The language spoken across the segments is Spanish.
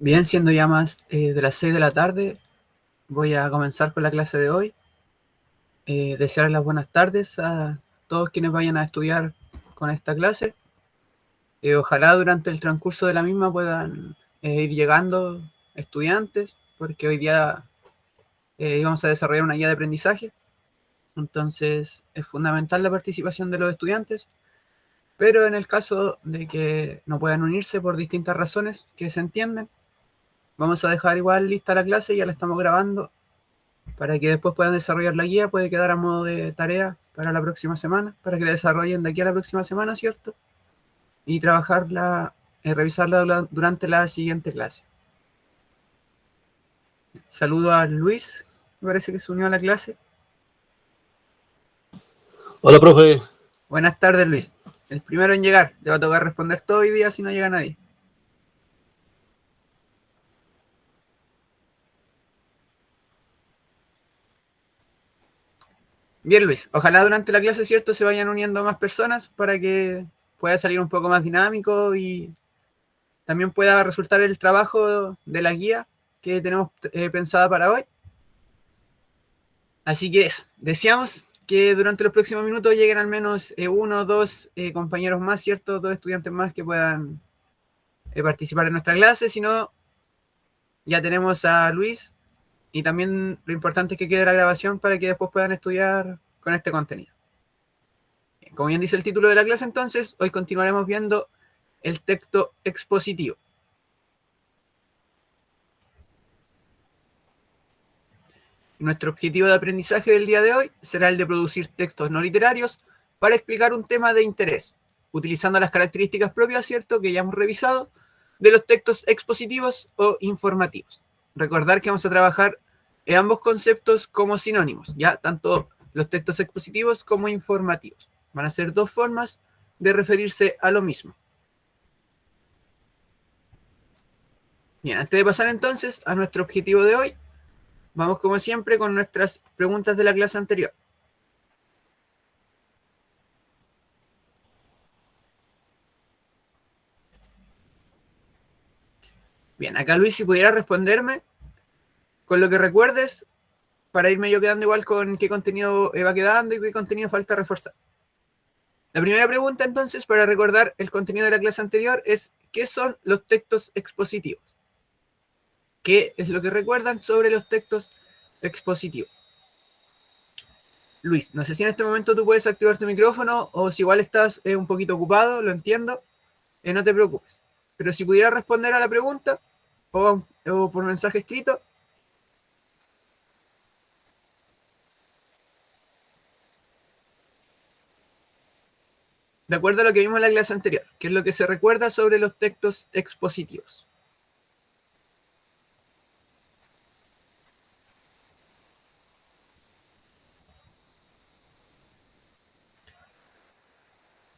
Bien, siendo ya más de las 6 de la tarde, voy a comenzar con la clase de hoy. Desear las buenas tardes a todos quienes vayan a estudiar con esta clase. Ojalá durante el transcurso de la misma puedan ir llegando estudiantes, porque hoy día íbamos a desarrollar una guía de aprendizaje. Entonces es fundamental la participación de los estudiantes, pero en el caso de que no puedan unirse por distintas razones que se entienden, vamos a dejar igual lista la clase, ya la estamos grabando, para que después puedan desarrollar la guía. Puede quedar a modo de tarea para la próxima semana, para que la desarrollen de aquí a la próxima semana, ¿cierto? Y trabajarla, revisarla durante la siguiente clase. Saludo a Luis, me parece que se unió a la clase. Hola, profe. Buenas tardes, Luis. El primero en llegar. Le va a tocar responder todo hoy día si no llega nadie. Bien, Luis. Ojalá durante la clase, ¿cierto?, se vayan uniendo más personas para que pueda salir un poco más dinámico y también pueda resultar el trabajo de la guía que tenemos pensada para hoy. Así que eso, deseamos que durante los próximos minutos lleguen al menos uno o dos compañeros más, ¿cierto? Dos estudiantes más que puedan participar en nuestra clase. Si no, ya tenemos a Luis, y también lo importante es que quede la grabación para que después puedan estudiar con este contenido. Bien, como bien dice el título de la clase, entonces, hoy continuaremos viendo el texto expositivo. Nuestro objetivo de aprendizaje del día de hoy será el de producir textos no literarios para explicar un tema de interés, utilizando las características propias, ¿cierto?, que ya hemos revisado, de los textos expositivos o informativos. Recordar que vamos a trabajar en ambos conceptos como sinónimos, ya tanto los textos expositivos como informativos. Van a ser dos formas de referirse a lo mismo. Bien, antes de pasar entonces a nuestro objetivo de hoy, vamos como siempre con nuestras preguntas de la clase anterior. Bien, acá Luis, si pudiera responderme con lo que recuerdes, para irme yo quedando igual con qué contenido va quedando y qué contenido falta reforzar. La primera pregunta entonces, para recordar el contenido de la clase anterior, es ¿qué son los textos expositivos? ¿Qué es lo que recuerdan sobre los textos expositivos? Luis, no sé si en este momento tú puedes activar tu micrófono o si igual estás un poquito ocupado, lo entiendo, no te preocupes. Pero si pudiera responder a la pregunta o por mensaje escrito. De acuerdo a lo que vimos en la clase anterior, ¿qué es lo que se recuerda sobre los textos expositivos?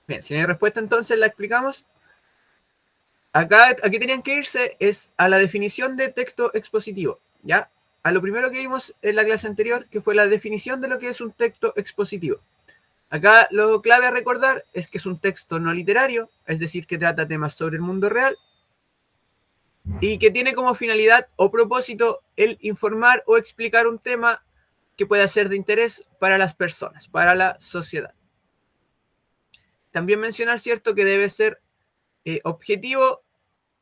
Bien, si no hay respuesta, entonces la explicamos. Acá, aquí tenían que irse es a la definición de texto expositivo, ¿ya? A lo primero que vimos en la clase anterior, que fue la definición de lo que es un texto expositivo. Acá lo clave a recordar es que es un texto no literario, es decir, que trata temas sobre el mundo real y que tiene como finalidad o propósito el informar o explicar un tema que pueda ser de interés para las personas, para la sociedad. También mencionar, ¿cierto?, que debe ser objetivo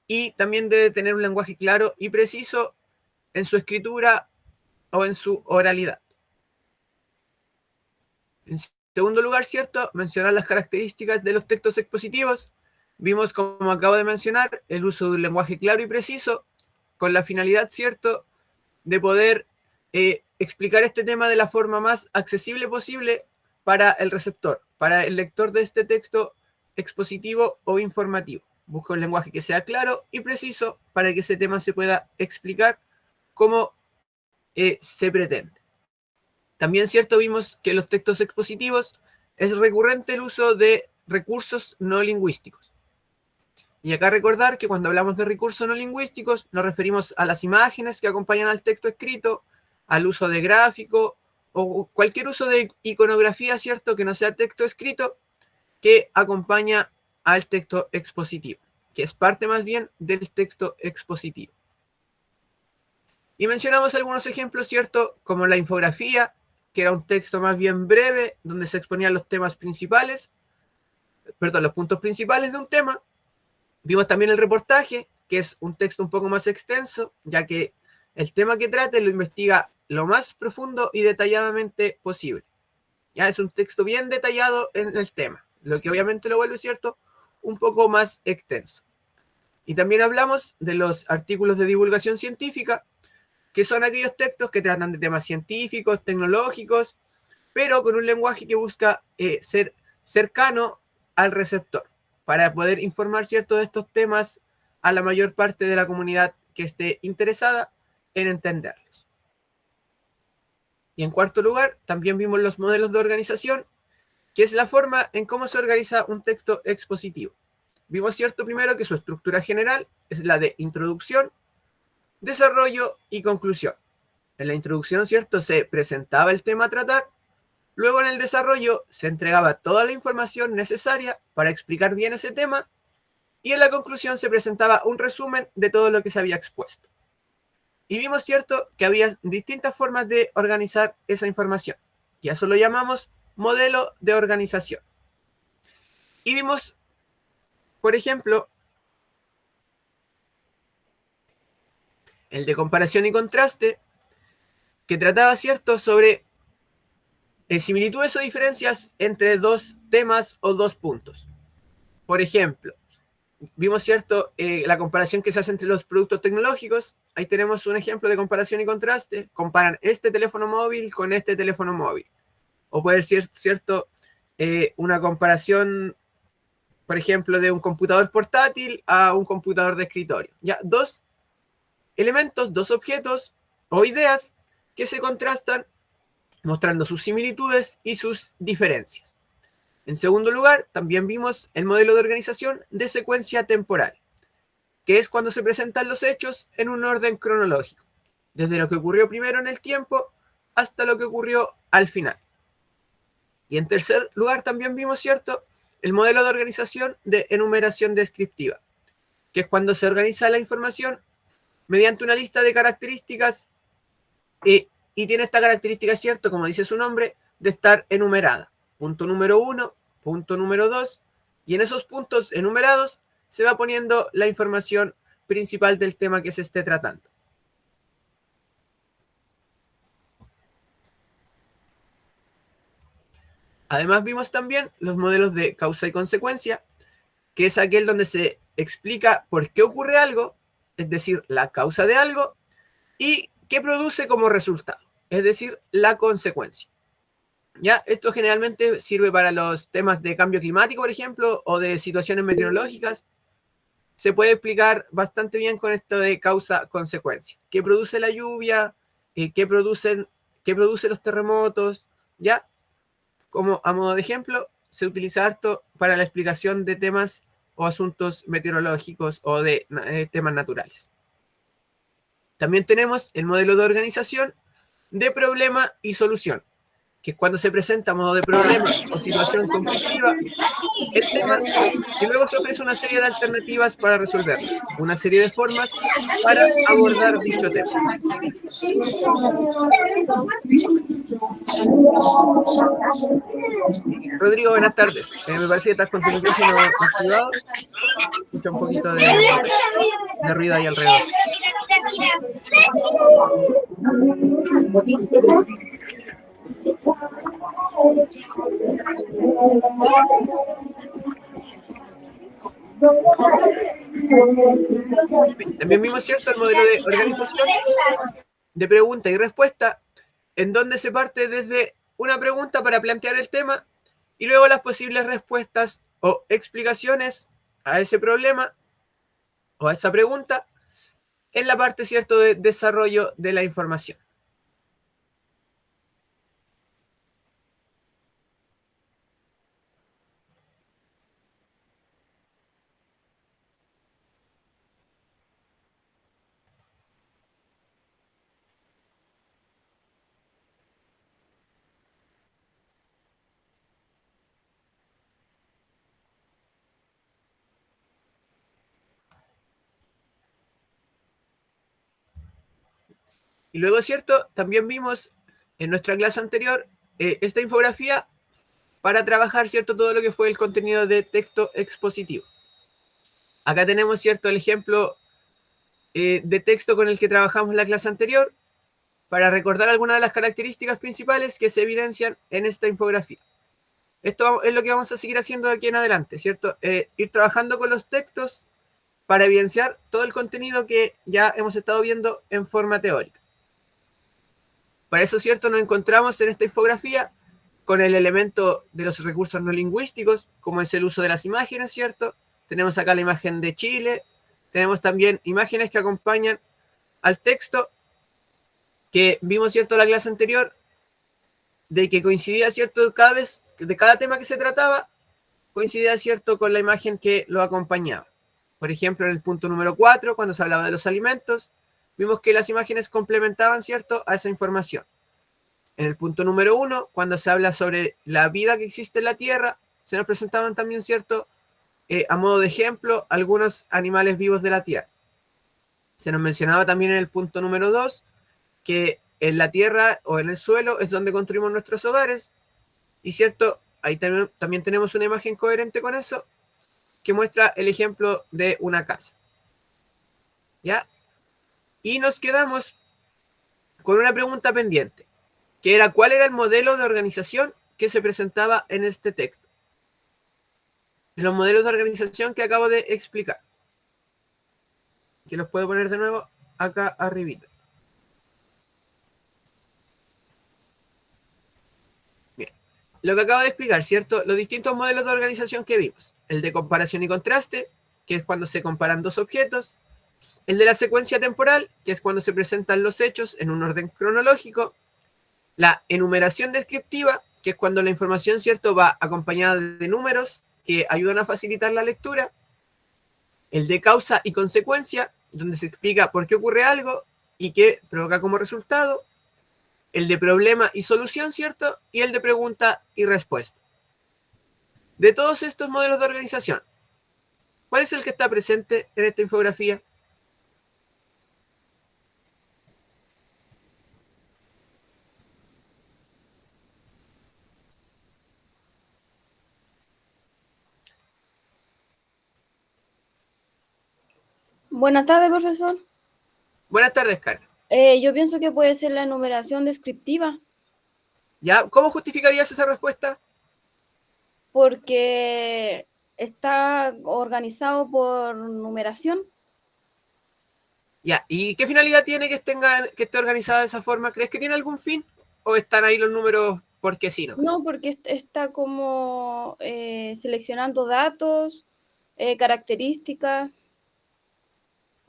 y también debe tener un lenguaje claro y preciso en su escritura o en su oralidad. En segundo lugar, ¿cierto?, mencionar las características de los textos expositivos. Vimos, como acabo de mencionar, el uso de un lenguaje claro y preciso con la finalidad, ¿cierto?, de poder explicar este tema de la forma más accesible posible para el receptor, para el lector de este texto expositivo o informativo. Busca un lenguaje que sea claro y preciso para que ese tema se pueda explicar como se pretende. También, cierto, vimos que en los textos expositivos es recurrente el uso de recursos no lingüísticos. Y acá recordar que cuando hablamos de recursos no lingüísticos nos referimos a las imágenes que acompañan al texto escrito, al uso de gráfico o cualquier uso de iconografía, ¿cierto?, que no sea texto escrito, que acompaña al texto expositivo, que es parte más bien del texto expositivo. Y mencionamos algunos ejemplos, ¿cierto? Como la infografía, que era un texto más bien breve, donde se exponían los temas principales, perdón, los puntos principales de un tema. Vimos también el reportaje, que es un texto un poco más extenso, ya que el tema que trate lo investiga lo más profundo y detalladamente posible. Ya es un texto bien detallado en el tema, lo que obviamente lo vuelve, ¿cierto?, un poco más extenso. Y también hablamos de los artículos de divulgación científica, que son aquellos textos que tratan de temas científicos, tecnológicos, pero con un lenguaje que busca ser cercano al receptor, para poder informar, ¿cierto?, de estos temas a la mayor parte de la comunidad que esté interesada en entenderlos. Y en cuarto lugar, también vimos los modelos de organización, que es la forma en cómo se organiza un texto expositivo. Vimos, ¿cierto?, primero que su estructura general es la de introducción, desarrollo y conclusión. En la introducción, ¿cierto?, se presentaba el tema a tratar. Luego en el desarrollo se entregaba toda la información necesaria para explicar bien ese tema y en la conclusión se presentaba un resumen de todo lo que se había expuesto. Y vimos, ¿cierto?, que había distintas formas de organizar esa información. Y a eso lo llamamos modelo de organización. Y vimos, por ejemplo, el de comparación y contraste, que trataba, ¿cierto?, sobre similitudes o diferencias entre dos temas o dos puntos. Por ejemplo, vimos, ¿cierto?, la comparación que se hace entre los productos tecnológicos. Ahí tenemos un ejemplo de comparación y contraste. Comparan este teléfono móvil con este teléfono móvil. O puede ser, ¿cierto?, una comparación, por ejemplo, de un computador portátil a un computador de escritorio. Ya, dos elementos, dos objetos o ideas que se contrastan mostrando sus similitudes y sus diferencias. En segundo lugar, también vimos el modelo de organización de secuencia temporal, que es cuando se presentan los hechos en un orden cronológico, desde lo que ocurrió primero en el tiempo hasta lo que ocurrió al final. Y en tercer lugar, también vimos, ¿cierto?, el modelo de organización de enumeración descriptiva, que es cuando se organiza la información mediante una lista de características y tiene esta característica, ¿cierto?, como dice su nombre, de estar enumerada. Punto número 1, punto número 2, y en esos puntos enumerados se va poniendo la información principal del tema que se esté tratando. Además vimos también los modelos de causa y consecuencia, que es aquel donde se explica por qué ocurre algo, es decir, la causa de algo, y qué produce como resultado, es decir, la consecuencia. Ya, esto generalmente sirve para los temas de cambio climático, por ejemplo, o de situaciones meteorológicas. Se puede explicar bastante bien con esto de causa-consecuencia. ¿Qué produce la lluvia? ¿Qué produce los terremotos? Ya, como a modo de ejemplo, se utiliza harto para la explicación de temas o asuntos meteorológicos o de temas naturales. También tenemos el modelo de organización de problema y solución, que es cuando se presenta a modo de problema o situación conflictiva el tema y luego se ofrece una serie de alternativas para resolverlo, una serie de formas para abordar dicho tema. Rodrigo, buenas tardes. Me parece que estás con tu micrófono activado. Escucha un poquito de ruido ahí alrededor. También vimos, ¿cierto?, el modelo de organización de pregunta y respuesta, en donde se parte desde una pregunta para plantear el tema y luego las posibles respuestas o explicaciones a ese problema o a esa pregunta en la parte, ¿cierto?, de desarrollo de la información. Y luego, ¿cierto? También vimos en nuestra clase anterior esta infografía para trabajar, ¿cierto? Todo lo que fue el contenido de texto expositivo. Acá tenemos, ¿cierto? El ejemplo de texto con el que trabajamos la clase anterior para recordar algunas de las características principales que se evidencian en esta infografía. Esto es lo que vamos a seguir haciendo de aquí en adelante, ¿cierto? Ir trabajando con los textos para evidenciar todo el contenido que ya hemos estado viendo en forma teórica. Para eso, ¿cierto? Nos encontramos en esta infografía con el elemento de los recursos no lingüísticos, como es el uso de las imágenes, ¿cierto? Tenemos acá la imagen de Chile, tenemos también imágenes que acompañan al texto, que vimos, ¿cierto?, la clase anterior, de que coincidía, ¿cierto?, cada vez, de cada tema que se trataba, coincidía, ¿cierto?, con la imagen que lo acompañaba. Por ejemplo, en el punto número 4, cuando se hablaba de los alimentos, vimos que las imágenes complementaban, ¿cierto?, a esa información. En el punto número 1, cuando se habla sobre la vida que existe en la Tierra, se nos presentaban también, ¿cierto?, a modo de ejemplo, algunos animales vivos de la Tierra. Se nos mencionaba también en el punto número 2 que en la Tierra o en el suelo es donde construimos nuestros hogares. Y cierto, ahí también tenemos una imagen coherente con eso, que muestra el ejemplo de una casa. ¿Ya? Y nos quedamos con una pregunta pendiente, que era ¿cuál era el modelo de organización que se presentaba en este texto? De los modelos de organización que acabo de explicar. Que los puedo poner de nuevo acá arribita. Bien. Lo que acabo de explicar, ¿cierto? Los distintos modelos de organización que vimos. El de comparación y contraste, que es cuando se comparan dos objetos. El de la secuencia temporal, que es cuando se presentan los hechos en un orden cronológico. La enumeración descriptiva, que es cuando la información, ¿cierto?, va acompañada de números que ayudan a facilitar la lectura. El de causa y consecuencia, donde se explica por qué ocurre algo y qué provoca como resultado. El de problema y solución, ¿cierto? Y el de pregunta y respuesta. De todos estos modelos de organización, ¿cuál es el que está presente en esta infografía? Buenas tardes, profesor. Buenas tardes, Karen. Yo pienso que puede ser la enumeración descriptiva. ¿Ya? ¿Cómo justificarías esa respuesta? Porque está organizado por numeración. Ya, ¿y qué finalidad tiene que esté organizada de esa forma? ¿Crees que tiene algún fin? ¿O están ahí los números porque sí, no? No, porque está como seleccionando datos, características,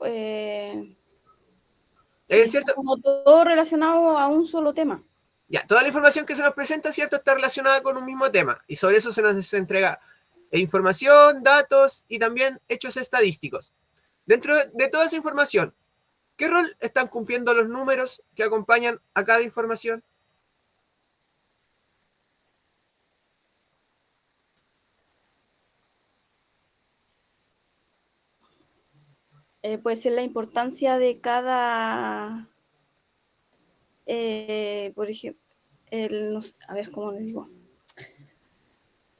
y ¿Es está cierto? como todo relacionado a un solo tema. Ya, toda la información que se nos presenta, ¿cierto?, está relacionada con un mismo tema. Y sobre eso se nos entrega información, datos y también hechos estadísticos. Dentro de toda esa información, ¿qué rol están cumpliendo los números que acompañan a cada información? Puede ser la importancia de cada, por ejemplo, no sé, a ver cómo les digo.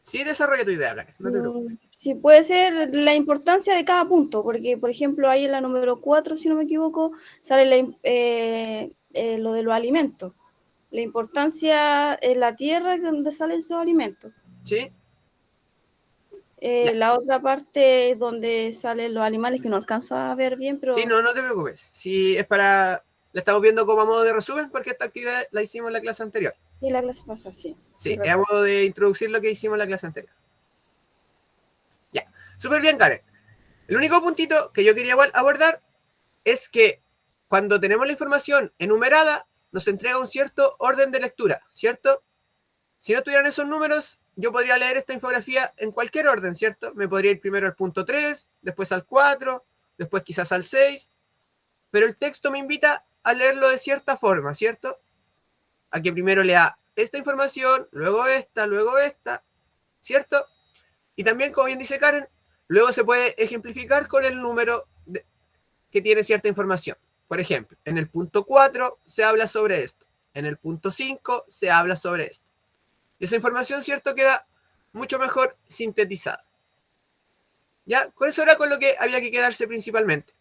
Sí, desarrolla tu idea, Blanca, no te preocupes. Sí, puede ser la importancia de cada punto, porque, por ejemplo, ahí en la número 4, si no me equivoco, sale lo de los alimentos. La importancia en la tierra donde salen esos alimentos. ¿Sí? Ya. La otra parte es donde salen los animales que no alcanzo a ver bien, Sí, pero no te preocupes. Si es para... La estamos viendo como a modo de resumen porque esta actividad la hicimos en la clase anterior. sí, la clase pasa, sí. Sí, es a modo de introducir lo que hicimos en la clase anterior. Ya, súper bien, Karen. El único puntito que yo quería igual abordar es que cuando tenemos la información enumerada, nos entrega un cierto orden de lectura, ¿cierto? Si no tuvieran esos números, yo podría leer esta infografía en cualquier orden, ¿cierto? Me podría ir primero al punto 3, después al 4, después quizás al 6, pero el texto me invita a leerlo de cierta forma, ¿cierto? A que primero lea esta información, luego esta, ¿cierto? Y también, como bien dice Karen, luego se puede ejemplificar con el número que tiene cierta información. Por ejemplo, en el punto 4 se habla sobre esto, en el punto 5 se habla sobre esto. Y esa información, ¿cierto?, queda mucho mejor sintetizada. ¿Ya? Con eso era con lo que había que quedarse principalmente,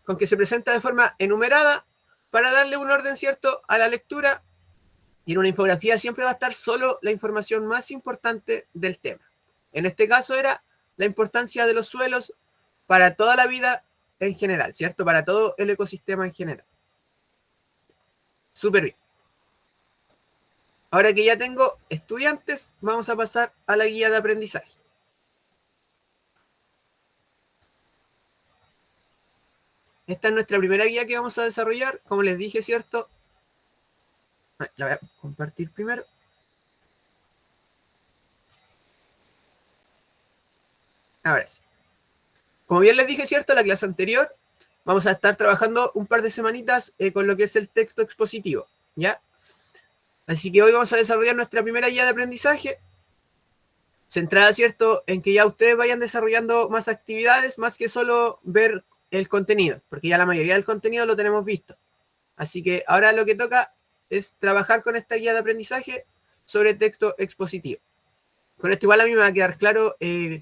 con que se presenta de forma enumerada para darle un orden, ¿cierto?, a la lectura, y en una infografía siempre va a estar solo la información más importante del tema. En este caso era la importancia de los suelos para toda la vida en general, ¿cierto? Para todo el ecosistema en general. Súper bien. Ahora que ya tengo estudiantes, vamos a pasar a la guía de aprendizaje. Esta es nuestra primera guía que vamos a desarrollar. Como les dije, ¿cierto? La voy a compartir primero. Ahora sí. Como bien les dije, ¿cierto? La clase anterior vamos a estar trabajando un par de semanitas con lo que es el texto expositivo, ¿ya? Así que hoy vamos a desarrollar nuestra primera guía de aprendizaje, centrada, ¿cierto?, en que ya ustedes vayan desarrollando más actividades, más que solo ver el contenido, porque ya la mayoría del contenido lo tenemos visto. Así que ahora lo que toca es trabajar con esta guía de aprendizaje sobre texto expositivo. Con esto igual a mí me va a quedar claro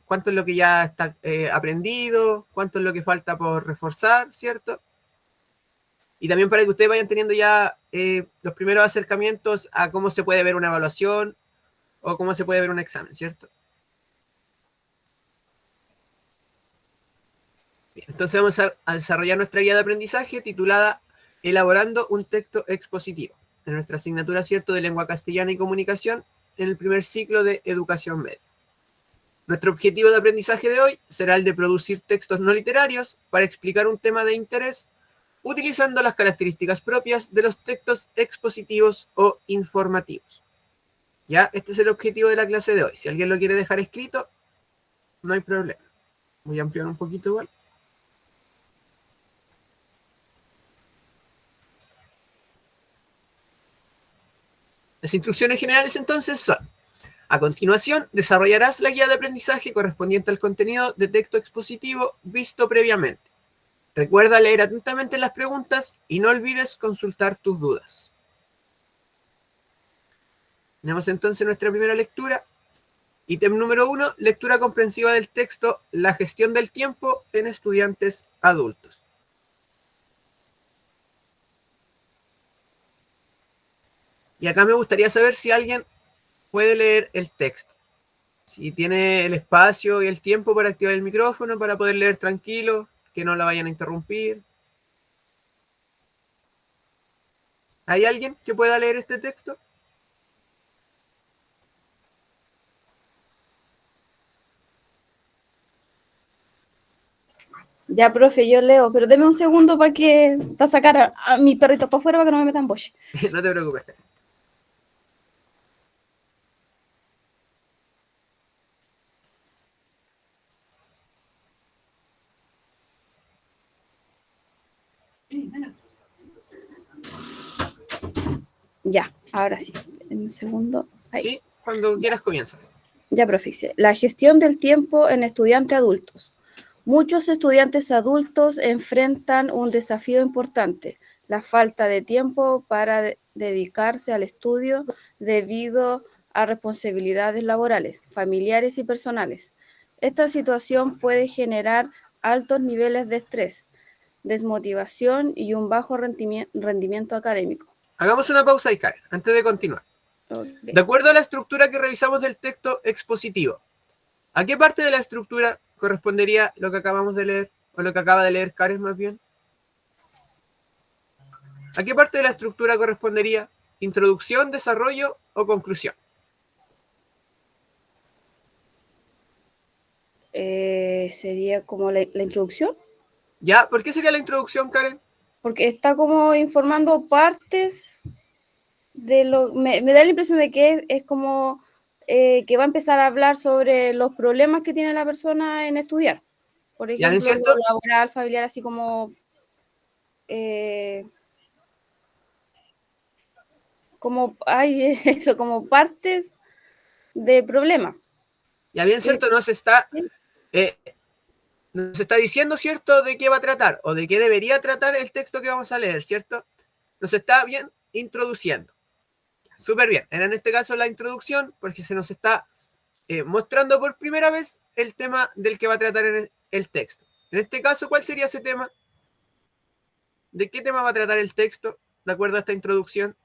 cuánto es lo que ya está aprendido, cuánto es lo que falta por reforzar, ¿cierto? Y también para que ustedes vayan teniendo ya los primeros acercamientos a cómo se puede ver una evaluación o cómo se puede ver un examen, ¿cierto? Bien, entonces vamos a desarrollar nuestra guía de aprendizaje titulada Elaborando un texto expositivo, en nuestra asignatura, ¿cierto?, de lengua castellana y comunicación en el primer ciclo de educación media. Nuestro objetivo de aprendizaje de hoy será el de producir textos no literarios para explicar un tema de interés utilizando las características propias de los textos expositivos o informativos. ¿Ya? Este es el objetivo de la clase de hoy. Si alguien lo quiere dejar escrito, no hay problema. Voy a ampliar un poquito igual. Las instrucciones generales entonces son: a continuación, desarrollarás la guía de aprendizaje correspondiente al contenido de texto expositivo visto previamente. Recuerda leer atentamente las preguntas y no olvides consultar tus dudas. Tenemos entonces nuestra primera lectura. Ítem número 1, lectura comprensiva del texto, la gestión del tiempo en estudiantes adultos. Y acá me gustaría saber si alguien puede leer el texto. Si tiene el espacio y el tiempo para activar el micrófono, para poder leer tranquilo, que no la vayan a interrumpir. ¿Hay alguien que pueda leer este texto? Ya, profe, yo leo, pero deme un segundo para sacar a mi perrito para afuera para que no me metan boche. No te preocupes. Ya, ahora sí. En un segundo. Ahí. Sí, cuando quieras comienza. Ya, profe. La gestión del tiempo en estudiantes adultos. Muchos estudiantes adultos enfrentan un desafío importante, la falta de tiempo para dedicarse al estudio debido a responsabilidades laborales, familiares y personales. Esta situación puede generar altos niveles de estrés, desmotivación y un bajo rendimiento académico. Hagamos una pausa ahí, Karen, antes de continuar. Okay. De acuerdo a la estructura que revisamos del texto expositivo, ¿a qué parte de la estructura correspondería lo que acabamos de leer, o lo que acaba de leer Karen más bien? ¿A qué parte de la estructura correspondería? ¿Introducción, desarrollo o conclusión? Sería como la introducción. ¿Ya? ¿Por qué sería la introducción, Karen? Porque está como informando partes de lo... Me da la impresión de que es como que va a empezar a hablar sobre los problemas que tiene la persona en estudiar. Por ejemplo, lo laboral, familiar, así como... como hay eso, como partes de problemas. Ya bien, cierto, no se está... nos está diciendo, ¿cierto?, de qué va a tratar o de qué debería tratar el texto que vamos a leer, ¿cierto? Nos está bien introduciendo. Súper bien. Era en este caso la introducción porque se nos está mostrando por primera vez el tema del que va a tratar el texto. En este caso, ¿cuál sería ese tema? ¿De qué tema va a tratar el texto, de acuerdo a esta introducción?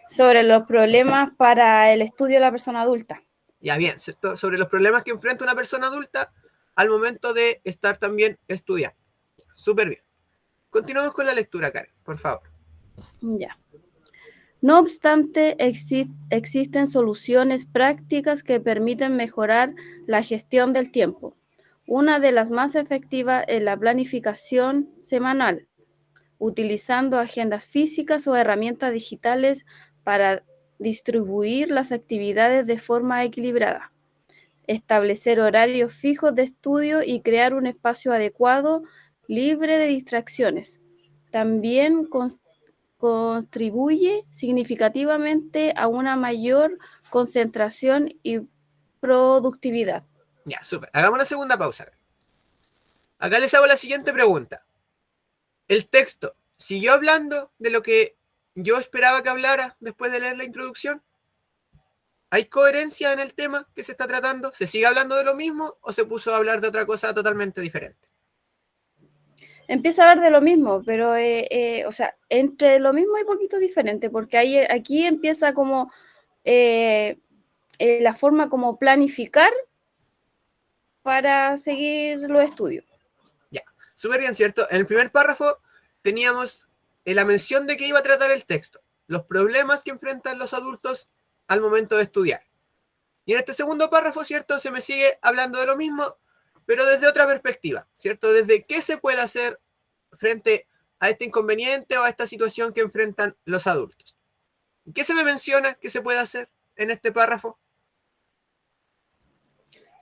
Sobre los problemas para el estudio de la persona adulta. Ya bien, ¿cierto? Sobre los problemas que enfrenta una persona adulta al momento de estar también estudiando. Súper bien. Continuamos con la lectura, Karen, por favor. Ya. No obstante, existen soluciones prácticas que permiten mejorar la gestión del tiempo. Una de las más efectivas es la planificación semanal, utilizando agendas físicas o herramientas digitales para distribuir las actividades de forma equilibrada, establecer horarios fijos de estudio y crear un espacio adecuado, libre de distracciones. También contribuye significativamente a una mayor concentración y productividad. Ya, súper. Hagamos una segunda pausa. Acá les hago la siguiente pregunta. ¿El texto siguió hablando de lo que yo esperaba que hablara después de leer la introducción? ¿Hay coherencia en el tema que se está tratando? ¿Se sigue hablando de lo mismo o se puso a hablar de otra cosa totalmente diferente? Empieza a hablar de lo mismo, pero, o sea, entre lo mismo y poquito diferente, porque aquí empieza como la forma como planificar para seguir los estudios. Ya, súper bien, ¿cierto? En el primer párrafo teníamos la mención de que iba a tratar el texto, los problemas que enfrentan los adultos al momento de estudiar. Y en este segundo párrafo, ¿cierto? Se me sigue hablando de lo mismo, pero desde otra perspectiva, ¿cierto? Desde qué se puede hacer frente a este inconveniente o a esta situación que enfrentan los adultos. ¿Qué se me menciona que se puede hacer en este párrafo?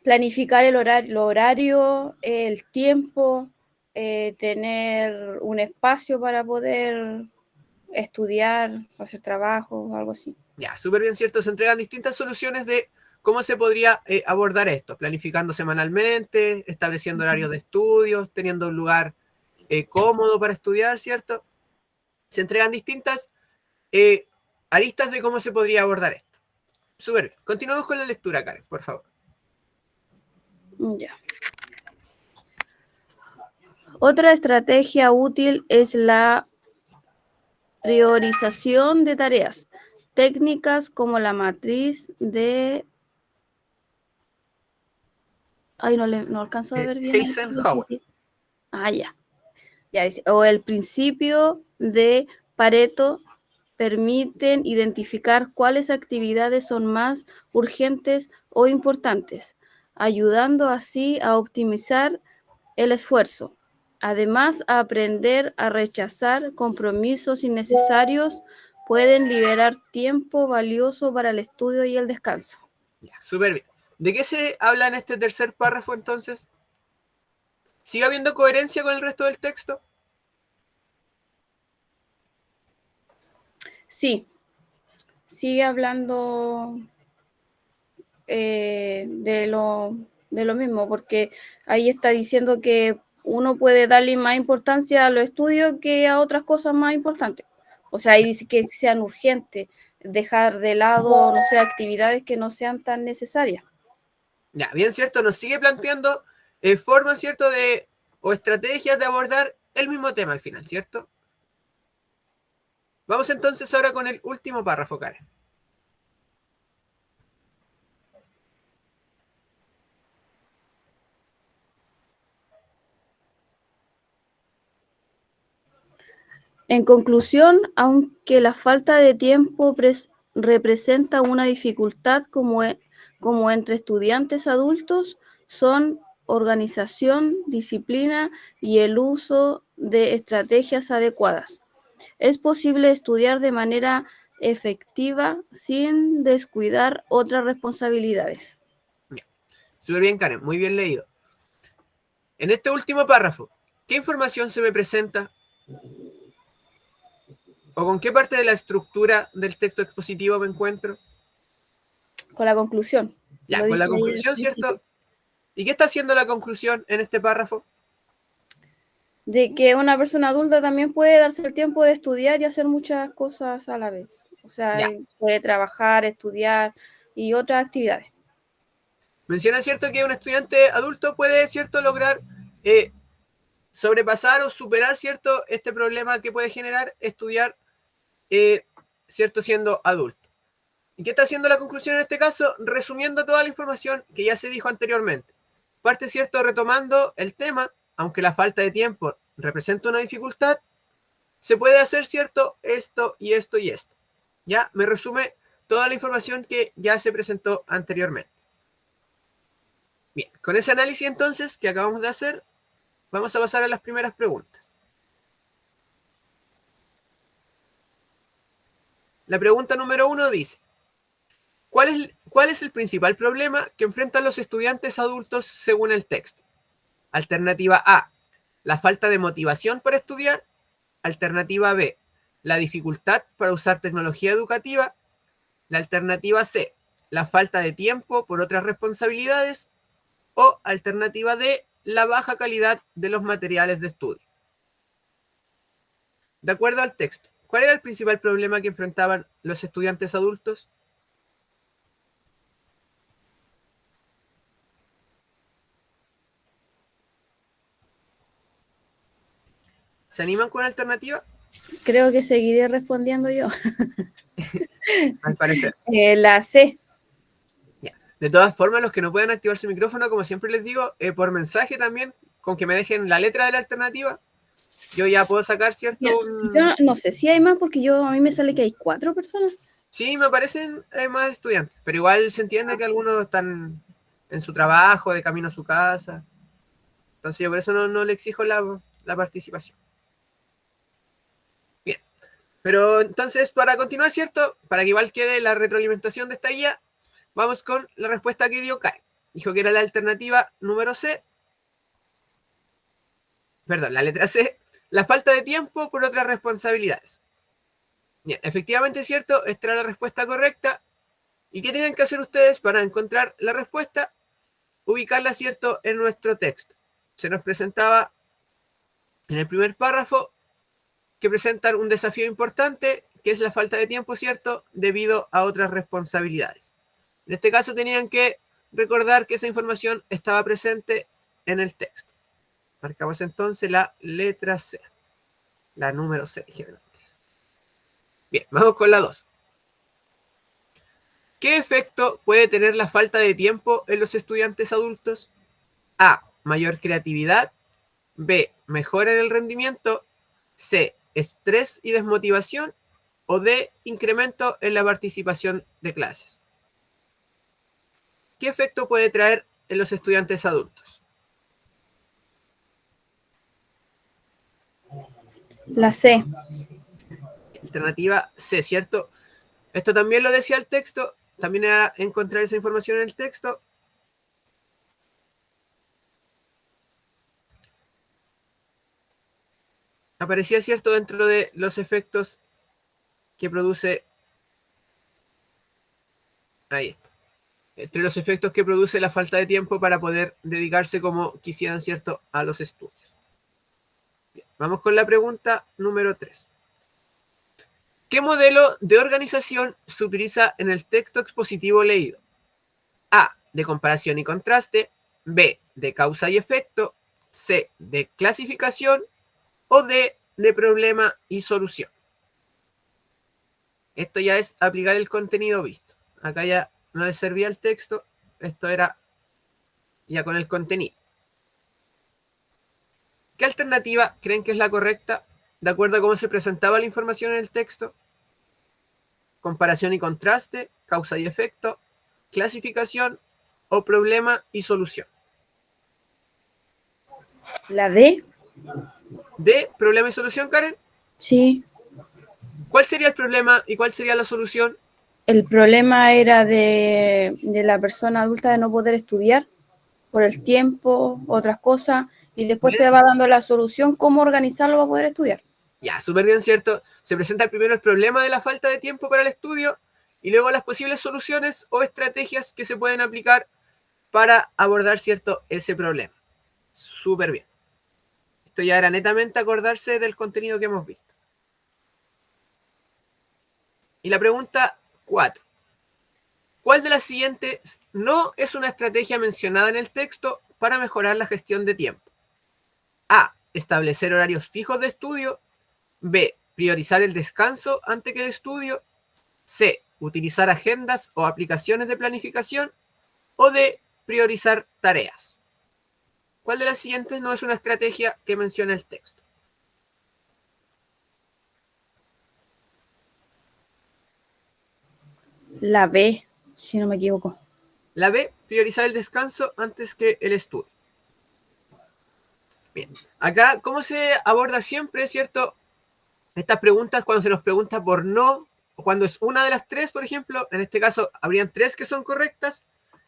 Planificar el horario, el tiempo, tener un espacio para poder estudiar, hacer trabajo, algo así. Ya, súper bien, ¿cierto? Se entregan distintas soluciones de cómo se podría abordar esto, planificando semanalmente, estableciendo horarios de estudios, teniendo un lugar cómodo para estudiar, ¿cierto? Se entregan distintas aristas de cómo se podría abordar esto. Súper bien. Continuamos con la lectura, Karen, por favor. Ya. Otra estrategia útil es la priorización de tareas. Técnicas como la matriz de... Ay, no alcanzo a ver bien. Eisenhower. Ah, ya. Ya dice, o el principio de Pareto permiten identificar cuáles actividades son más urgentes o importantes, ayudando así a optimizar el esfuerzo. Además, aprender a rechazar compromisos innecesarios pueden liberar tiempo valioso para el estudio y el descanso. Ya, súper bien. ¿De qué se habla en este tercer párrafo entonces? ¿Sigue habiendo coherencia con el resto del texto? Sí, sigue hablando de lo mismo, porque ahí está diciendo que uno puede darle más importancia a los estudios que a otras cosas más importantes. O sea, ahí dice que sean urgentes, dejar de lado, no sé, actividades que no sean tan necesarias. Ya, bien, cierto, nos sigue planteando formas, ¿cierto?, o estrategias de abordar el mismo tema al final, ¿cierto? Vamos entonces ahora con el último párrafo, Karen. En conclusión, aunque la falta de tiempo representa una dificultad como entre estudiantes adultos, son organización, disciplina y el uso de estrategias adecuadas. Es posible estudiar de manera efectiva sin descuidar otras responsabilidades. Bien. Súper bien, Karen, muy bien leído. En este último párrafo, ¿qué información se me presenta? ¿O con qué parte de la estructura del texto expositivo me encuentro? Con la conclusión. Ya, Lo con la dice ahí al conclusión, principio. ¿cierto? ¿Y qué está haciendo la conclusión en este párrafo? De que una persona adulta también puede darse el tiempo de estudiar y hacer muchas cosas a la vez. O sea, Ya. puede trabajar, estudiar y otras actividades. Menciona, ¿cierto?, que un estudiante adulto puede, ¿cierto?, lograr sobrepasar o superar, ¿cierto?, este problema que puede generar estudiar, ¿cierto?, siendo adulto. ¿Y qué está haciendo la conclusión en este caso? Resumiendo toda la información que ya se dijo anteriormente. Parte, ¿cierto?, retomando el tema, aunque la falta de tiempo representa una dificultad, se puede hacer, ¿cierto?, esto y esto y esto. Ya me resume toda la información que ya se presentó anteriormente. Bien, con ese análisis entonces que acabamos de hacer, vamos a pasar a las primeras preguntas. La pregunta número 1 dice, ¿cuál es el principal problema que enfrentan los estudiantes adultos según el texto? Alternativa A, la falta de motivación para estudiar. Alternativa B, la dificultad para usar tecnología educativa. La alternativa C, la falta de tiempo por otras responsabilidades. O alternativa D, la baja calidad de los materiales de estudio. De acuerdo al texto, ¿cuál era el principal problema que enfrentaban los estudiantes adultos? ¿Se animan con la alternativa? Creo que seguiré respondiendo yo. Al parecer. La C. Ya. De todas formas, los que no puedan activar su micrófono, como siempre les digo, por mensaje también, con que me dejen la letra de la alternativa, yo ya puedo sacar, ¿cierto? Yo no sé si hay más porque a mí me sale que hay 4 personas. Sí, me aparecen más estudiantes, pero igual se entiende que algunos están en su trabajo, de camino a su casa. Entonces yo por eso no le exijo la participación. Bien, pero entonces para continuar, ¿cierto? Para que igual quede la retroalimentación de esta guía, vamos con la respuesta que dio Karen. Dijo que era la alternativa número C. Perdón, la letra C, la falta de tiempo por otras responsabilidades. Bien, efectivamente es cierto, esta era la respuesta correcta. ¿Y qué tienen que hacer ustedes para encontrar la respuesta? Ubicarla, cierto, en nuestro texto. Se nos presentaba en el primer párrafo que presentan un desafío importante, que es la falta de tiempo, cierto, debido a otras responsabilidades. En este caso tenían que recordar que esa información estaba presente en el texto. Marcamos entonces la letra C, la número C. Bien, vamos con la 2. ¿Qué efecto puede tener la falta de tiempo en los estudiantes adultos? A, mayor creatividad. B, mejora en el rendimiento. C, estrés y desmotivación. O D, incremento en la participación de clases. ¿Qué efecto puede traer en los estudiantes adultos? La C. Alternativa C, ¿cierto? Esto también lo decía el texto, también era encontrar esa información en el texto. Aparecía, ¿cierto?, dentro de los efectos que produce... Ahí está. Entre los efectos que produce la falta de tiempo para poder dedicarse como quisieran, ¿cierto?, a los estudios. Bien, vamos con la pregunta número 3. ¿Qué modelo de organización se utiliza en el texto expositivo leído? A, de comparación y contraste. B, de causa y efecto. C, de clasificación. O D, de problema y solución. Esto ya es aplicar el contenido visto. Acá ya no les servía el texto, esto era ya con el contenido. ¿Qué alternativa creen que es la correcta de acuerdo a cómo se presentaba la información en el texto? Comparación y contraste, causa y efecto, clasificación o problema y solución. La D. D, problema y solución, Karen. Sí. ¿Cuál sería el problema y cuál sería la solución? El problema era de la persona adulta de no poder estudiar por el tiempo, otras cosas, y después te va dando la solución cómo organizarlo para poder estudiar. Ya, súper bien, ¿cierto? Se presenta primero el problema de la falta de tiempo para el estudio y luego las posibles soluciones o estrategias que se pueden aplicar para abordar, ¿cierto?, ese problema. Súper bien. Esto ya era netamente acordarse del contenido que hemos visto. Y la pregunta 4. ¿Cuál de las siguientes no es una estrategia mencionada en el texto para mejorar la gestión de tiempo? A. Establecer horarios fijos de estudio. B. Priorizar el descanso antes que el estudio. C. Utilizar agendas o aplicaciones de planificación. O D. Priorizar tareas. ¿Cuál de las siguientes no es una estrategia que menciona el texto? La B, si no me equivoco. La B, priorizar el descanso antes que el estudio. Bien, acá, ¿cómo se aborda siempre, cierto? Estas preguntas cuando se nos pregunta por no, o cuando es una de las tres, por ejemplo, en este caso habrían tres que son correctas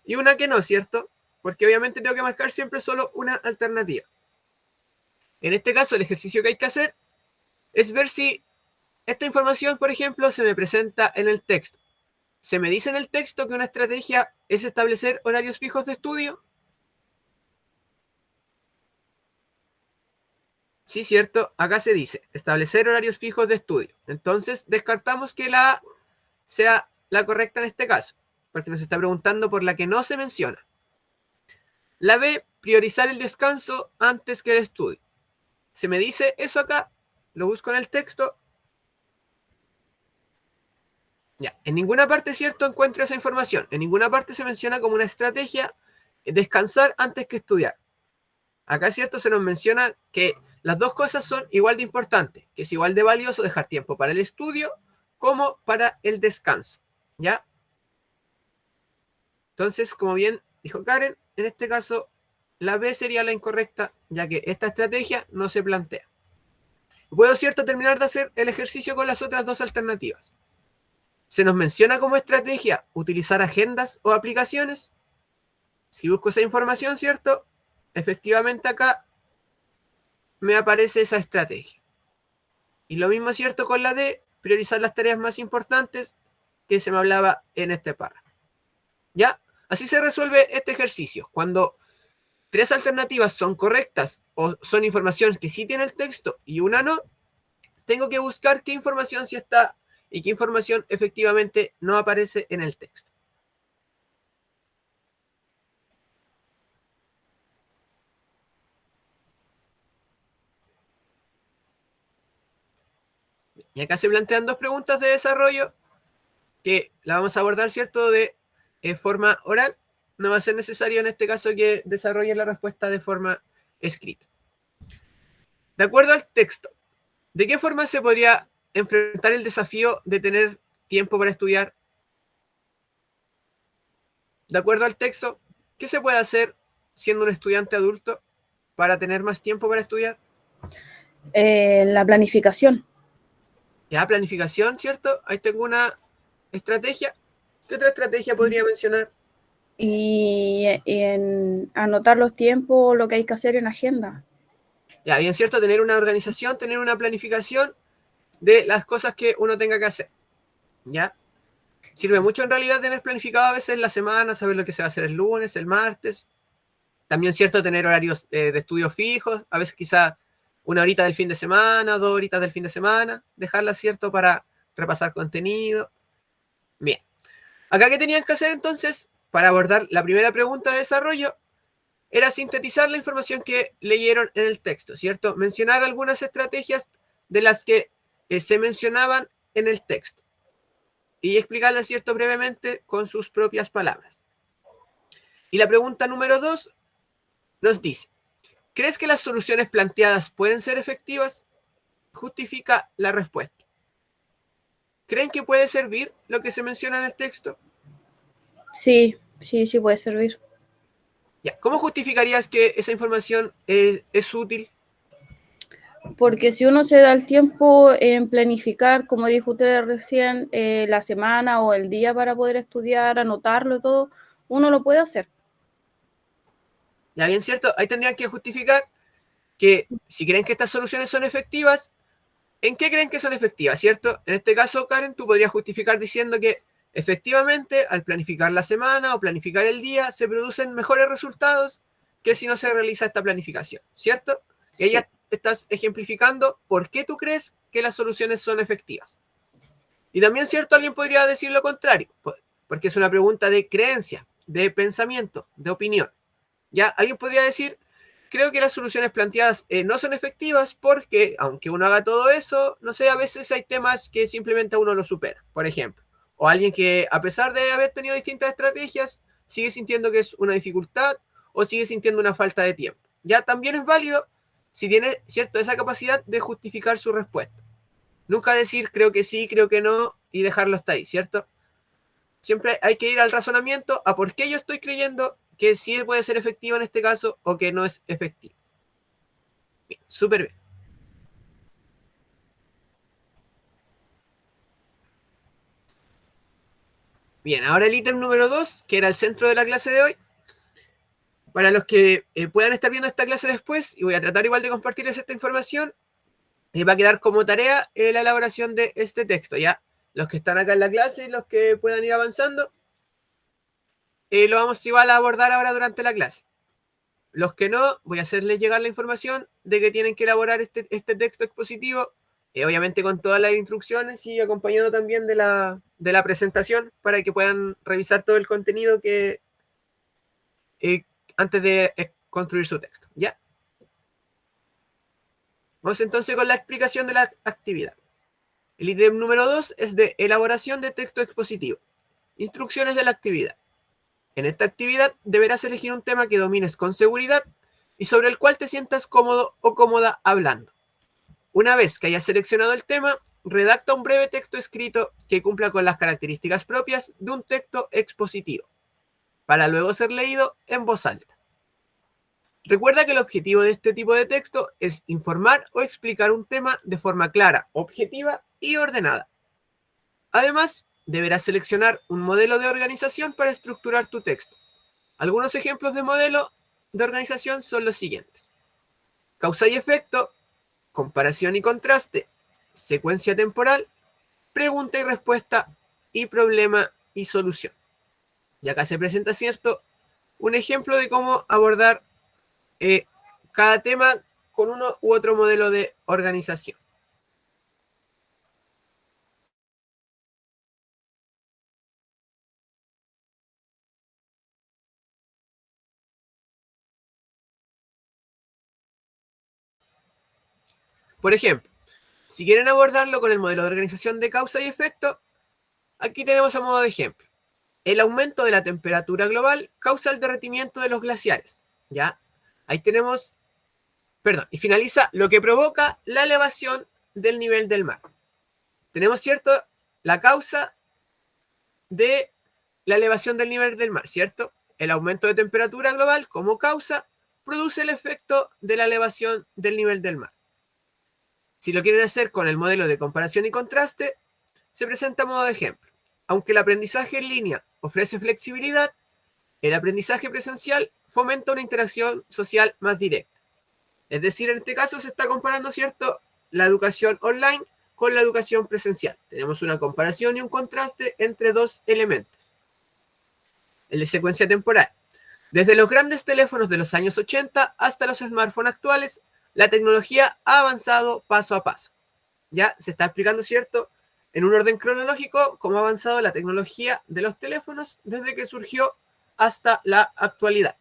y una que no, ¿cierto? Porque obviamente tengo que marcar siempre solo una alternativa. En este caso, el ejercicio que hay que hacer es ver si esta información, por ejemplo, se me presenta en el texto. ¿Se me dice en el texto que una estrategia es establecer horarios fijos de estudio? Sí, cierto. Acá se dice establecer horarios fijos de estudio. Entonces, descartamos que la A sea la correcta en este caso, porque nos está preguntando por la que no se menciona. La B, priorizar el descanso antes que el estudio. Se me dice eso acá, lo busco en el texto. Ya, en ninguna parte, cierto, encuentro esa información. En ninguna parte se menciona como una estrategia descansar antes que estudiar. Acá, cierto, se nos menciona que las dos cosas son igual de importantes, que es igual de valioso dejar tiempo para el estudio como para el descanso, ¿ya? Entonces, como bien dijo Karen, en este caso, la B sería la incorrecta, ya que esta estrategia no se plantea. Puedo, cierto, terminar de hacer el ejercicio con las otras dos alternativas. Se nos menciona como estrategia utilizar agendas o aplicaciones. Si busco esa información, ¿cierto? Efectivamente acá me aparece esa estrategia. Y lo mismo es cierto con la D, priorizar las tareas más importantes que se me hablaba en este párrafo. ¿Ya? Así se resuelve este ejercicio. Cuando tres alternativas son correctas o son informaciones que sí tiene el texto y una no, tengo que buscar qué información sí está y qué información efectivamente no aparece en el texto. Y acá se plantean dos preguntas de desarrollo que la vamos a abordar, ¿cierto?, de forma oral. No va a ser necesario en este caso que desarrolle la respuesta de forma escrita. De acuerdo al texto, ¿de qué forma se podría enfrentar el desafío de tener tiempo para estudiar? De acuerdo al texto, ¿qué se puede hacer siendo un estudiante adulto para tener más tiempo para estudiar? La planificación. Ya, planificación, ¿cierto? Ahí tengo una estrategia. ¿Qué otra estrategia podría mencionar? Y en anotar los tiempos, lo que hay que hacer en agenda. Ya, bien, ¿cierto? Tener una organización, tener una planificación de las cosas que uno tenga que hacer. ¿Ya? Sirve mucho en realidad tener planificado a veces la semana, saber lo que se va a hacer el lunes, el martes. También, ¿cierto? Tener horarios de estudio fijos, a veces quizá una horita del fin de semana, 2 horitas del fin de semana, dejarlas, ¿cierto? Para repasar contenido. Bien. Acá, ¿qué tenían que hacer entonces para abordar la primera pregunta de desarrollo? Era sintetizar la información que leyeron en el texto, ¿cierto? Mencionar algunas estrategias de las que se mencionaban en el texto y explicarlas, ¿cierto?, brevemente con sus propias palabras. Y la pregunta número 2 nos dice, ¿crees que las soluciones planteadas pueden ser efectivas? Justifica la respuesta. ¿Creen que puede servir lo que se menciona en el texto? Sí, sí, sí puede servir. Ya, ¿cómo justificarías que esa información es útil? Porque si uno se da el tiempo en planificar, como dijo usted recién, la semana o el día para poder estudiar, anotarlo todo, uno lo puede hacer. Ya bien, ¿cierto? Ahí tendrían que justificar que si creen que estas soluciones son efectivas, ¿en qué creen que son efectivas, cierto? En este caso, Karen, tú podrías justificar diciendo que Efectivamente, al planificar la semana o planificar el día, se producen mejores resultados que si no se realiza esta planificación, ¿cierto? Y ahí Sí. ya estás ejemplificando por qué tú crees que las soluciones son efectivas. Y también, ¿cierto? Alguien podría decir lo contrario, porque es una pregunta de creencia, de pensamiento, de opinión. ¿Ya? Alguien podría decir, creo que las soluciones planteadas no son efectivas porque, aunque uno haga todo eso, no sé, a veces hay temas que simplemente uno lo supera, por ejemplo. O alguien que, a pesar de haber tenido distintas estrategias, sigue sintiendo que es una dificultad o sigue sintiendo una falta de tiempo. Ya también es válido si tiene, ¿cierto?, esa capacidad de justificar su respuesta. Nunca decir creo que sí, creo que no y dejarlo hasta ahí, ¿cierto? Siempre hay que ir al razonamiento a por qué yo estoy creyendo que sí puede ser efectivo en este caso o que no es efectivo. Bien, súper bien. Bien, ahora el ítem número 2, que era el centro de la clase de hoy. Para los que puedan estar viendo esta clase después, y voy a tratar igual de compartirles esta información, va a quedar como tarea la elaboración de este texto, ¿ya? Los que están acá en la clase y los que puedan ir avanzando, lo vamos igual a abordar ahora durante la clase. Los que no, voy a hacerles llegar la información de que tienen que elaborar este texto expositivo, obviamente con todas las instrucciones y acompañado también de la presentación para que puedan revisar todo el contenido que antes de construir su texto. ¿Ya? Vamos entonces con la explicación de la actividad. El ítem número 2 es de elaboración de texto expositivo. Instrucciones de la actividad. En esta actividad deberás elegir un tema que domines con seguridad y sobre el cual te sientas cómodo o cómoda hablando. Una vez que hayas seleccionado el tema, redacta un breve texto escrito que cumpla con las características propias de un texto expositivo, para luego ser leído en voz alta. Recuerda que el objetivo de este tipo de texto es informar o explicar un tema de forma clara, objetiva y ordenada. Además, deberás seleccionar un modelo de organización para estructurar tu texto. Algunos ejemplos de modelo de organización son los siguientes: causa y efecto, comparación y contraste, secuencia temporal, pregunta y respuesta y problema y solución. Y acá se presenta, ¿cierto?, un ejemplo de cómo abordar cada tema con uno u otro modelo de organización. Por ejemplo, si quieren abordarlo con el modelo de organización de causa y efecto, aquí tenemos a modo de ejemplo: el aumento de la temperatura global causa el derretimiento de los glaciares. ¿Ya? Ahí tenemos, perdón, y finaliza lo que provoca la elevación del nivel del mar. Tenemos, ¿cierto?, la causa de la elevación del nivel del mar, ¿cierto? El aumento de temperatura global como causa produce el efecto de la elevación del nivel del mar. Si lo quieren hacer con el modelo de comparación y contraste, se presenta a modo de ejemplo: aunque el aprendizaje en línea ofrece flexibilidad, el aprendizaje presencial fomenta una interacción social más directa. Es decir, en este caso se está comparando, ¿cierto?, la educación online con la educación presencial. Tenemos una comparación y un contraste entre dos elementos. El de secuencia temporal. Desde los grandes teléfonos de los años 80 hasta los smartphones actuales, la tecnología ha avanzado paso a paso. Ya se está explicando, ¿cierto?, en un orden cronológico cómo ha avanzado la tecnología de los teléfonos desde que surgió hasta la actualidad.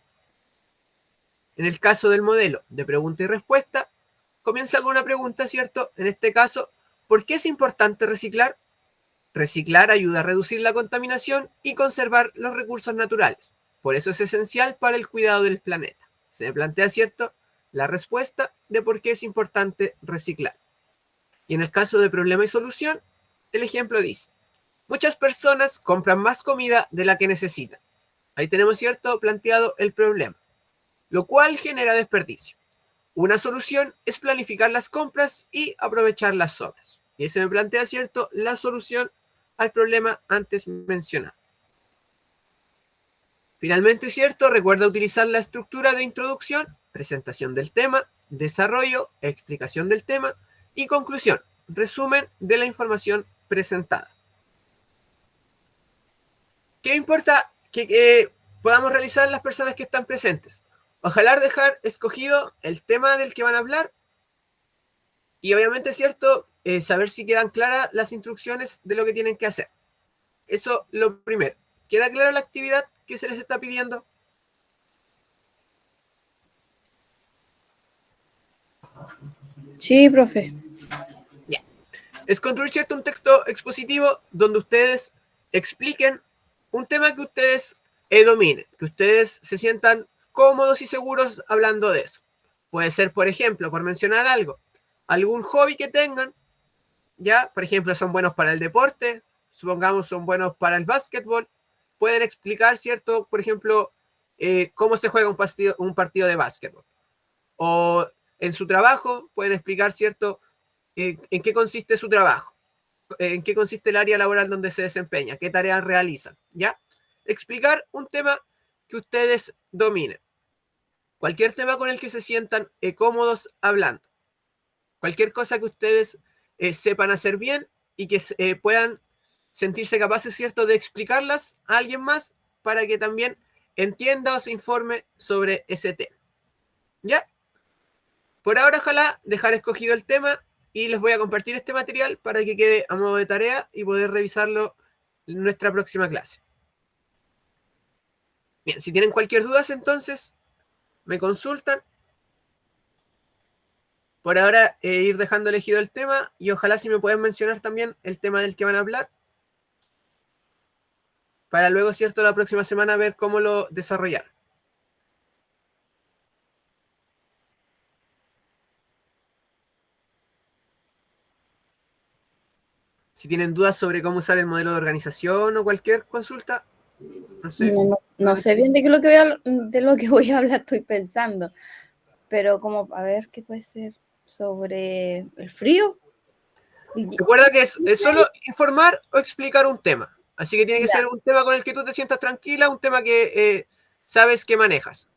En el caso del modelo de pregunta y respuesta, comienza con una pregunta, ¿cierto? En este caso, ¿por qué es importante reciclar? Reciclar ayuda a reducir la contaminación y conservar los recursos naturales. Por eso es esencial para el cuidado del planeta. Se me plantea, ¿cierto?, la respuesta de por qué es importante reciclar. Y en el caso de problema y solución, el ejemplo dice: muchas personas compran más comida de la que necesitan. Ahí tenemos, ¿cierto?, planteado el problema, lo cual genera desperdicio. Una solución es planificar las compras y aprovechar las sobras. Y ahí se me plantea, ¿cierto?, la solución al problema antes mencionado. Finalmente, ¿cierto?, recuerda utilizar la estructura de introducción, presentación del tema, desarrollo, explicación del tema y conclusión, resumen de la información presentada. ¿qué importa que podamos realizar las personas que están presentes? Ojalá dejar escogido el tema del que van a hablar y obviamente, ¿cierto? Saber si quedan claras las instrucciones de lo que tienen que hacer. Eso lo primero. ¿Queda clara la actividad que se les está pidiendo? Sí, profe. Ya. Es construir, ¿cierto? Un texto expositivo donde ustedes expliquen un tema que ustedes dominen, que ustedes se sientan cómodos y seguros hablando de eso. Puede ser, por ejemplo, por mencionar algo, algún hobby que tengan, ya, por ejemplo, son buenos para el deporte, supongamos son buenos para el básquetbol, pueden explicar, ¿cierto? Por ejemplo, cómo se juega un partido de básquetbol. O en su trabajo pueden explicar, ¿cierto? En qué consiste su trabajo, en qué consiste el área laboral donde se desempeña, qué tareas realizan, ¿ya? Explicar un tema que ustedes dominen. Cualquier tema con el que se sientan cómodos hablando. Cualquier cosa que ustedes sepan hacer bien y que puedan sentirse capaces, ¿cierto?, de explicarlas a alguien más para que también entienda o se informe sobre ese tema. ¿Ya? Por ahora, ojalá dejar escogido el tema y les voy a compartir este material para que quede a modo de tarea y poder revisarlo en nuestra próxima clase. Bien, si tienen cualquier duda, entonces me consultan. Por ahora, ir dejando elegido el tema y ojalá si me pueden mencionar también el tema del que van a hablar para luego, ¿cierto?, la próxima semana ver cómo lo desarrollar. Si tienen dudas sobre cómo usar el modelo de organización o cualquier consulta, no sé. No sé bien de lo que voy a hablar, estoy pensando. Pero como, a ver, ¿qué puede ser? Sobre el frío. Recuerda que es solo informar o explicar un tema. Así que tiene que Ya. ser un tema con el que tú te sientas tranquila, un tema que sabes que manejas.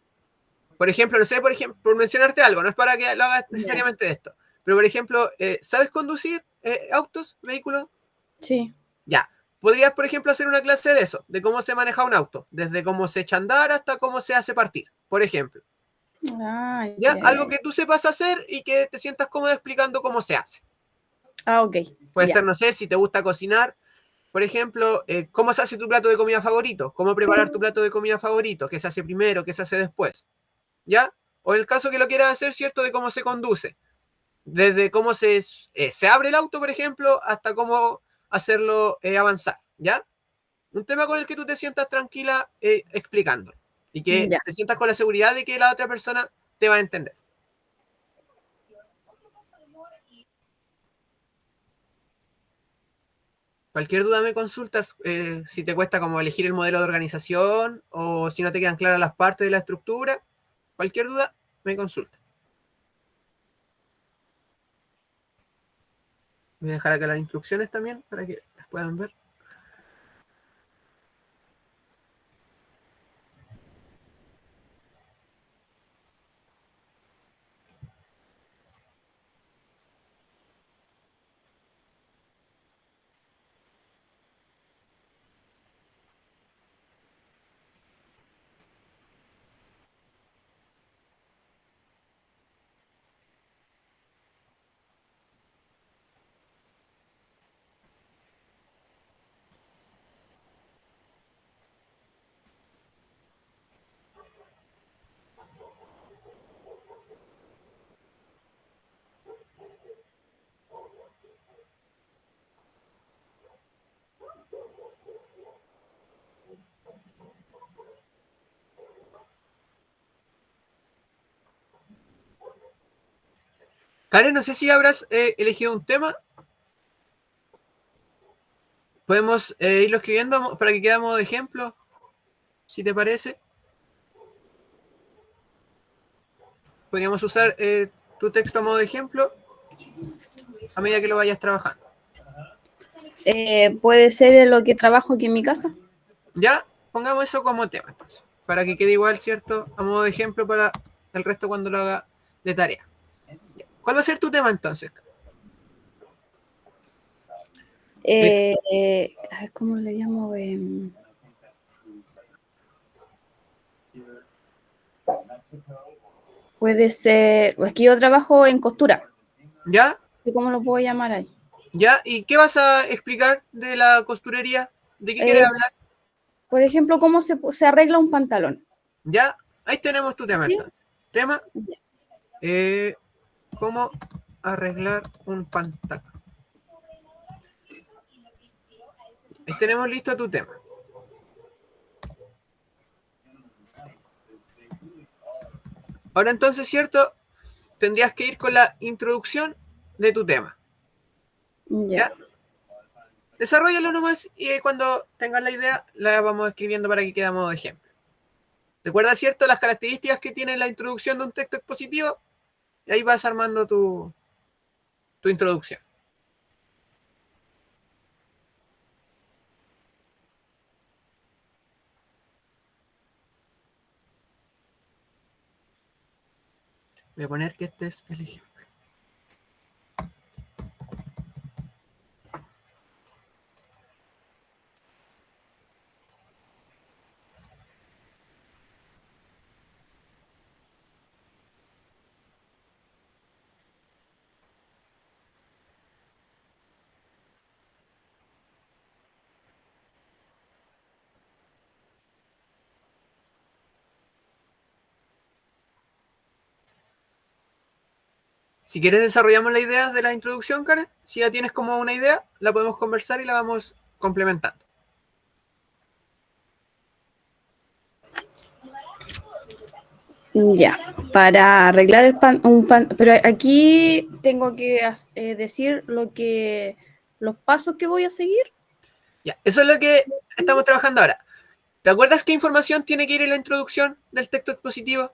Por ejemplo, no sé, por mencionarte algo, no es para que lo hagas necesariamente de esto, pero por ejemplo, ¿sabes conducir autos, vehículos? Sí. Ya. Podrías, por ejemplo, hacer una clase de eso, de cómo se maneja un auto, desde cómo se echa a andar hasta cómo se hace partir, por ejemplo. Ah, ¿Ya? Algo que tú sepas hacer y que te sientas cómodo explicando cómo se hace. Ah, ok. Puede Ya. ser, no sé, si te gusta cocinar, por ejemplo, cómo se hace tu plato de comida favorito, cómo preparar tu plato de comida favorito, qué se hace primero, qué se hace después, ¿ya? O el caso que lo quieras hacer, ¿cierto? De cómo se conduce, desde cómo se abre el auto, por ejemplo, hasta cómo hacerlo avanzar, ¿ya? Un tema con el que tú te sientas tranquila explicando y que Ya. te sientas con la seguridad de que la otra persona te va a entender. Cualquier duda me consultas, si te cuesta como elegir el modelo de organización o si no te quedan claras las partes de la estructura, cualquier duda me consulta. Voy a dejar acá las instrucciones también para que las puedan ver. Karen, no sé si habrás elegido un tema. Podemos irlo escribiendo para que quede a modo de ejemplo, si te parece. Podríamos usar tu texto a modo de ejemplo a medida que lo vayas trabajando. ¿Puede ser en lo que trabajo aquí en mi casa? Ya, pongamos eso como tema, entonces, para que quede igual, ¿cierto? A modo de ejemplo para el resto cuando lo haga de tarea. ¿Cuál va a ser tu tema entonces? A ver, ¿cómo le llamo? Puede ser, es que yo trabajo en costura. ¿Ya? ¿Cómo lo puedo llamar ahí? ¿Ya? ¿Y qué vas a explicar de la costurería? ¿De qué quieres hablar? Por ejemplo, cómo se arregla un pantalón. ¿Ya? Ahí tenemos tu tema ¿Sí? entonces. Tema, cómo arreglar un pantalón. Ahí tenemos listo tu tema. Ahora entonces, ¿cierto? Tendrías que ir con la introducción de tu tema. Ya. Desarrollalo nomás y cuando tengas la idea la vamos escribiendo para que quede a modo de ejemplo. Recuerda, ¿cierto? Las características que tiene la introducción de un texto expositivo y ahí vas armando tu introducción. Voy a poner que este es el ejemplo. Si quieres desarrollamos la idea de la introducción, Karen. Si ya tienes como una idea, la podemos conversar y la vamos complementando. Ya, para arreglar pero aquí tengo que decir los pasos que voy a seguir. Ya, eso es lo que estamos trabajando ahora. ¿Te acuerdas qué información tiene que ir en la introducción del texto expositivo?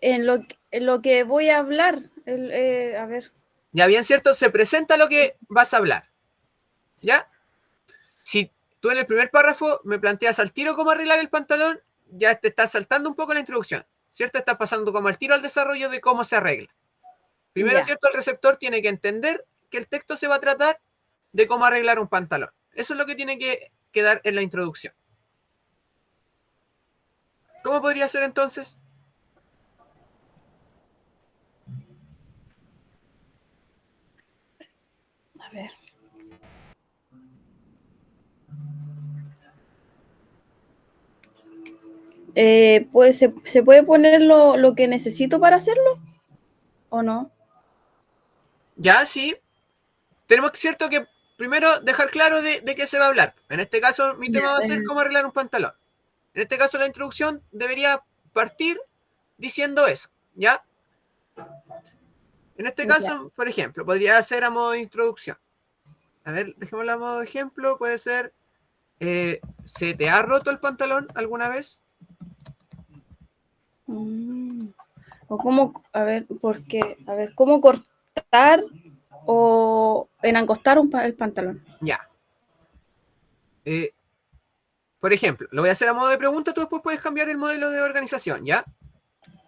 En lo que voy a hablar, a ver. Ya bien, ¿cierto? Se presenta lo que vas a hablar. ¿Ya? Si tú en el primer párrafo me planteas al tiro cómo arreglar el pantalón, ya te estás saltando un poco la introducción, ¿cierto? Estás pasando como al tiro al desarrollo de cómo se arregla. Primero, Ya. ¿cierto? El receptor tiene que entender que el texto se va a tratar de cómo arreglar un pantalón. Eso es lo que tiene que quedar en la introducción. ¿Cómo podría ser entonces? A ver. Pues, ¿se puede poner lo que necesito para hacerlo? ¿O no? Ya, sí. Tenemos cierto que primero dejar claro de qué se va a hablar. En este caso, mi tema va a ser cómo arreglar un pantalón. En este caso, la introducción debería partir diciendo eso, ¿ya? En este Ya. caso, por ejemplo, podría ser a modo de introducción. A ver, dejémoslo a modo de ejemplo. Puede ser, ¿se te ha roto el pantalón alguna vez? O cómo, a ver, porque, a ver, cómo cortar o enancostar el pantalón. Ya. Por ejemplo, lo voy a hacer a modo de pregunta, tú después puedes cambiar el modelo de organización, ¿ya?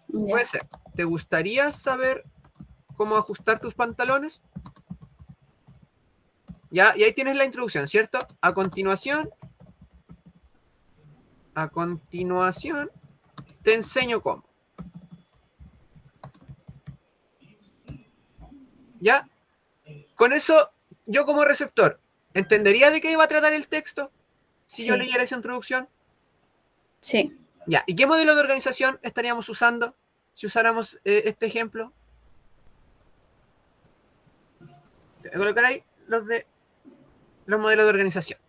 Puede Ya. ser, ¿te gustaría saber cómo ajustar tus pantalones? Ya, y ahí tienes la introducción, ¿cierto? A continuación, te enseño cómo. ¿Ya? Con eso, yo como receptor, ¿entendería de qué iba a tratar el texto si yo Sí. leyera esa introducción? Sí. Ya, ¿y qué modelo de organización estaríamos usando si usáramos este ejemplo? Te voy a colocar ahí los modelos de organización.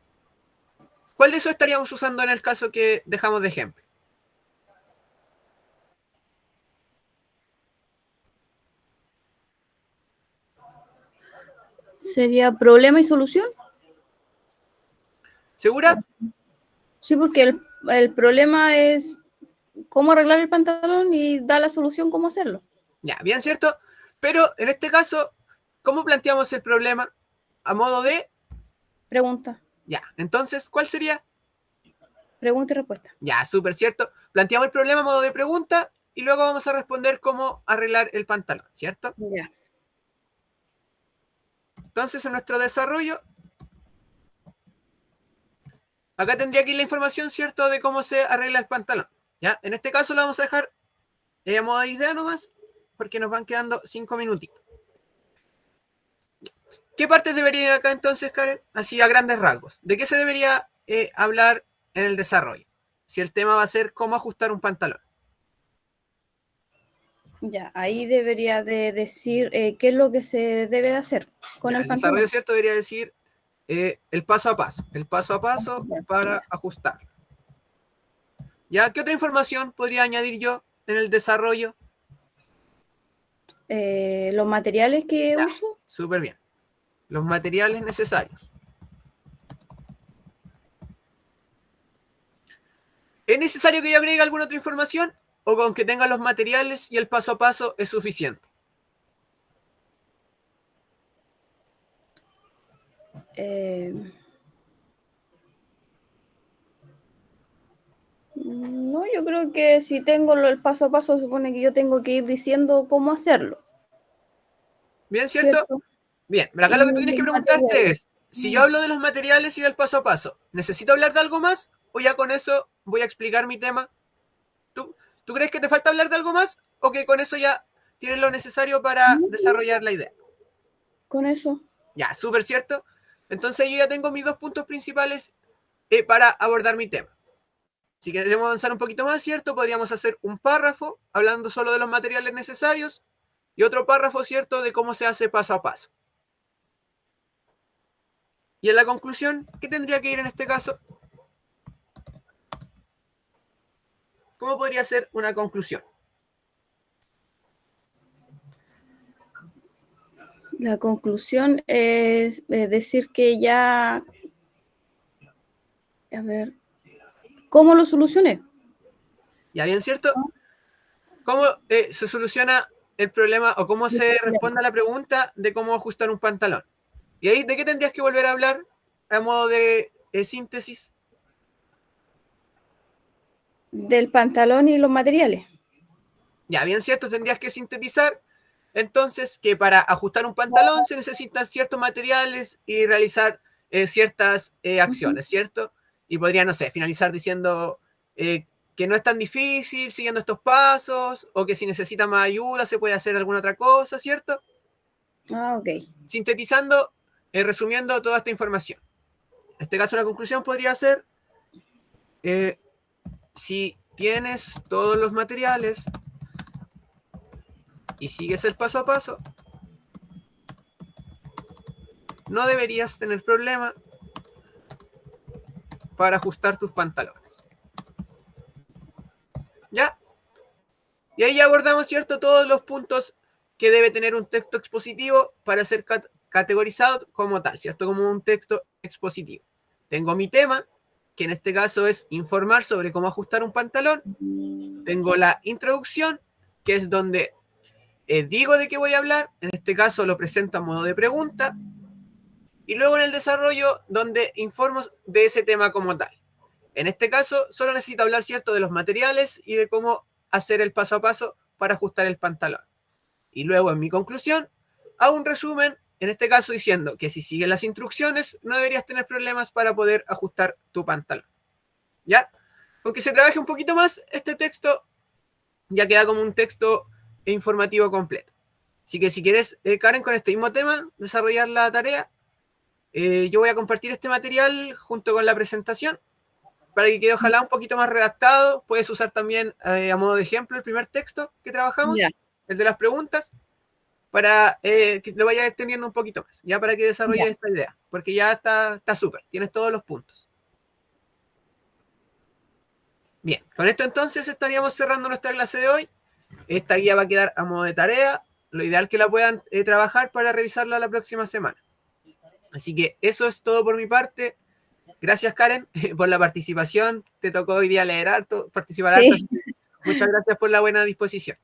¿Cuál de esos estaríamos usando en el caso que dejamos de ejemplo? ¿Sería problema y solución? ¿Segura? Sí, porque el problema es cómo arreglar el pantalón y da la solución cómo hacerlo. Ya, bien cierto. Pero en este caso, ¿cómo planteamos el problema? A modo de... Pregunta. Ya, entonces, ¿cuál sería? Pregunta y respuesta. Ya, súper cierto. Planteamos el problema a modo de pregunta y luego vamos a responder cómo arreglar el pantalón, ¿cierto? Ya. Entonces, en nuestro desarrollo, acá tendría que ir la información, ¿cierto?, de cómo se arregla el pantalón. ¿Ya? En este caso lo vamos a dejar a modo de idea nomás, porque nos van quedando 5 minutitos. ¿Qué partes debería ir acá entonces, Karen? Así a grandes rasgos. ¿De qué se debería hablar en el desarrollo? Si el tema va a ser cómo ajustar un pantalón. Ya, ahí debería de decir qué es lo que se debe de hacer con Ya, el el desarrollo, pantalón. ¿cierto? Debería decir el paso a paso para ajustar. ¿Ya? ¿Qué otra información podría añadir yo en el desarrollo? Los materiales que Ya, uso. súper bien. Los materiales necesarios. ¿Es necesario que yo agregue alguna otra información? ¿O con que tenga los materiales y el paso a paso es suficiente? No, yo creo que si tengo el paso a paso, supone que yo tengo que ir diciendo cómo hacerlo, ¿Bien, cierto? ¿cierto? Bien, pero acá Y lo que tú tienes que los preguntarte materiales. es, si yo hablo de los materiales y del paso a paso, ¿necesito hablar de algo más? ¿O ya con eso voy a explicar mi tema? ¿Tú crees que te falta hablar de algo más? ¿O que con eso ya tienes lo necesario para desarrollar la idea? Con eso. Ya, súper cierto. Entonces yo ya tengo mis 2 puntos principales para abordar mi tema. Si queremos avanzar un poquito más, ¿cierto? Podríamos hacer un párrafo hablando solo de los materiales necesarios y otro párrafo, ¿cierto?, de cómo se hace paso a paso. Y en la conclusión, ¿qué tendría que ir en este caso? ¿Cómo podría ser una conclusión? La conclusión es decir que ya, a ver, ¿cómo lo solucioné? ¿Ya bien, cierto? ¿Cómo se soluciona el problema o cómo se responde a la pregunta de cómo ajustar un pantalón? ¿Y ahí de qué tendrías que volver a hablar a modo de síntesis? Del pantalón y los materiales. Ya bien, cierto, tendrías que sintetizar entonces que para ajustar un pantalón se necesitan ciertos materiales y realizar ciertas acciones, ¿cierto? Y podría, no sé, finalizar diciendo que no es tan difícil siguiendo estos pasos o que si necesita más ayuda se puede hacer alguna otra cosa, ¿cierto? Ah, ok. Sintetizando, resumiendo toda esta información. En este caso, una conclusión podría ser, si tienes todos los materiales y sigues el paso a paso, no deberías tener problema para ajustar tus pantalones. ¿Ya? Y ahí ya abordamos, ¿cierto?, todos los puntos que debe tener un texto expositivo para ser categorizado como tal, ¿cierto? Como un texto expositivo. Tengo mi tema, que en este caso es informar sobre cómo ajustar un pantalón. Tengo la introducción, que es donde digo de qué voy a hablar. En este caso lo presento a modo de pregunta. Y luego en el desarrollo, donde informo de ese tema como tal. En este caso, solo necesito hablar, ¿cierto?, de los materiales y de cómo hacer el paso a paso para ajustar el pantalón. Y luego, en mi conclusión, hago un resumen, en este caso diciendo que si sigues las instrucciones, no deberías tener problemas para poder ajustar tu pantalón. ¿Ya? Aunque se trabaje un poquito más, este texto ya queda como un texto informativo completo. Así que si quieres, Karen, con este mismo tema, desarrollar la tarea, yo voy a compartir este material junto con la presentación para que quede ojalá un poquito más redactado. Puedes usar también a modo de ejemplo el primer texto que trabajamos, Ya. el de las preguntas, para que lo vayas extendiendo un poquito más, ya para que desarrolles Ya. esta idea, porque ya está súper, tienes todos los puntos. Bien, con esto entonces estaríamos cerrando nuestra clase de hoy. Esta guía va a quedar a modo de tarea, lo ideal que la puedan trabajar para revisarla la próxima semana. Así que eso es todo por mi parte. Gracias, Karen, por la participación. Te tocó hoy día leer harto, participar harto. Sí, Así que muchas gracias por la buena disposición.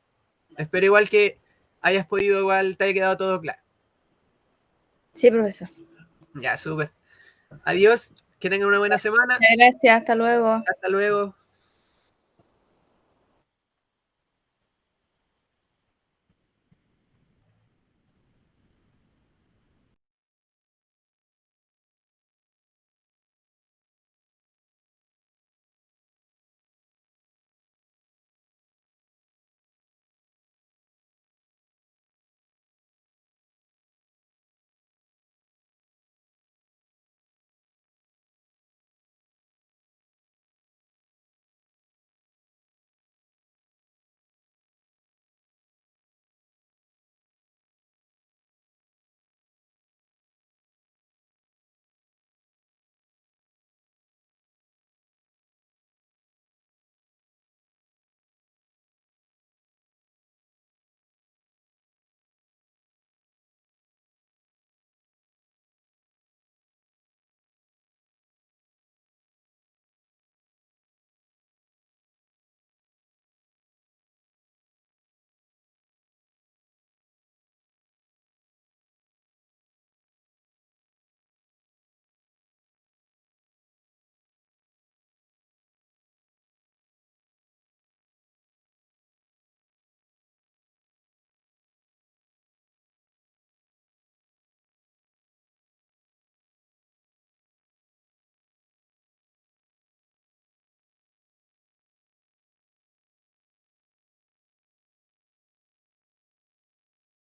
Espero igual que hayas podido, igual te haya quedado todo claro. sí, profesor. Ya, súper. Adiós, que tengan una buena semana. Muchas gracias, hasta luego. Hasta luego.